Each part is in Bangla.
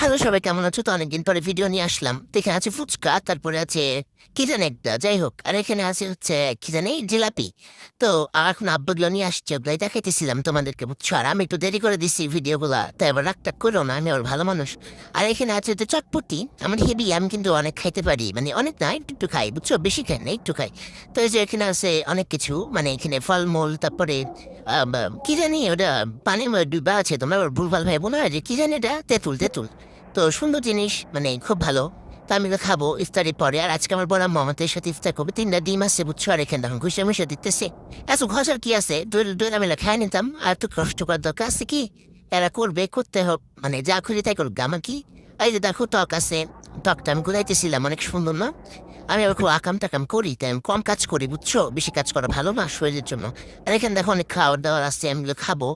হ্যালো সবাই কেমন আছো? তো অনেকদিন পরে ভিডিও নিয়ে আসলাম। তো এখানে আছে ফুচকা, তারপরে আছে কি জানি একটা, যাই হোক। আর এখানে আছে হচ্ছে কি জানি জিলাপি। তো এখন আব্বুগুলো নিয়ে আসছে, ওগুলাই দেখাইতেছিলাম তোমাদেরকে, বুঝছো? আর আমি একটু দেরি করে দিচ্ছি ভিডিওগুলা, তাই এবার রাগটাগ করো না, আমি ওর ভালো মানুষ। আর এখানে আছে হচ্ছে চটপটি। আমার হেভি, আমি কিন্তু অনেক খাইতে পারি, মানে অনেক না, একটু একটু খাই, বুঝছো? বেশি খাই না, একটু খাই। তো এই যে এখানে আছে অনেক কিছু, মানে এখানে ফলমূল, তারপরে কি জানি ওটা, পানির মধ্যে ডুবা আছে, তোমরা আবার ভুলভাল ভাই বোনা যে কি জানি এটা, তেঁতুল তেঁতুল। তো সুন্দর জিনিস, মানে খুব ভালো। তো আমি তো খাবো ইফতারের পরে। আর আজকে আমার বড় মামাতের সাথে ইফতার করবে, 3টা ডিম আছে, বুঝছো? আর এখানে দেখুন ঘুষে মুষে দিতেছে। এত ঘষার কি আছে, দুই মিলে খাই নিতাম, আর একটু কষ্ট করার দরকার আছে কি? এরা করবে, করতে হোক, মানে যা খুঁজে তাই করুক, আমার কি? এই যে দেখো টক আছে, টকটা আমি গুলাইতেছিলাম, অনেক সুন্দর না? আমি আবার খুব আকাম টাকাম করি, তাই আমি কম কাজ করি, বুঝছো? বেশি কাজ করা ভালো না শরীরের জন্য। আর এখানে দেখো অনেক খাওয়ার দাওয়ার আছে, আমি এগুলো খাবো।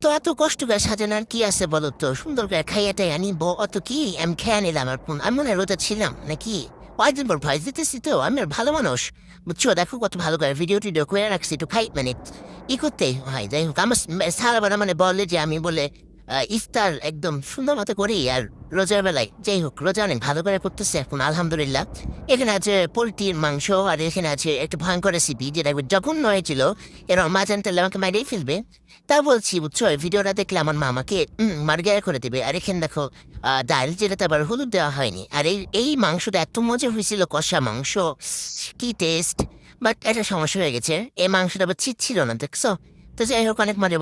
তো এত কষ্ট করে সাজানোর কি আছে বলো তো? সুন্দর করে খাইয়াটাই আনিব, অত কি? আমি খেয়ে নিলাম, আর আমি মনে হয় রোজা ছিলাম নাকি? কয়েকদিন পর ভয়েস দিতেছি, তো আমি আর ভালো মানুষ, বুঝছো? দেখো কত ভালো করে ভিডিও টিডিও করে রাখছি, একটু খাই, মানে ই করতে হয়। যাই হোক, আমার সারা মানে বলে যে আমি বলে ইফতার একদম সুন্দর মতো করি। আর রোজার বেলায়, যাই হোক, রোজা অনেক ভালো করে করতেছে এখন, আলহামদুলিল্লাহ। এখানে আছে পোলট্রির মাংস, আর এখানে আছে একটা ভয়ঙ্কর রেসিপি, যেটা একবার জঘন্য হয়েছিল। এর মা জানতে আমাকে মাইরেই ফেলবে। তা বলছি, বুঝছো, এই ভিডিওটা দেখলে আমার মামাকে মার্গেয়া করে দেবে। আর এখানে দেখো ডাল, যেটাতে আবার হলুদ দেওয়া হয়নি। আর এই মাংসটা এত মজা হয়েছিল, কষা মাংস, কি টেস্ট! বাট একটা সমস্যা হয়ে গেছে, এই মাংসটা আবার ছিল না, দেখছো? তো যাই হোক, অনেক মজা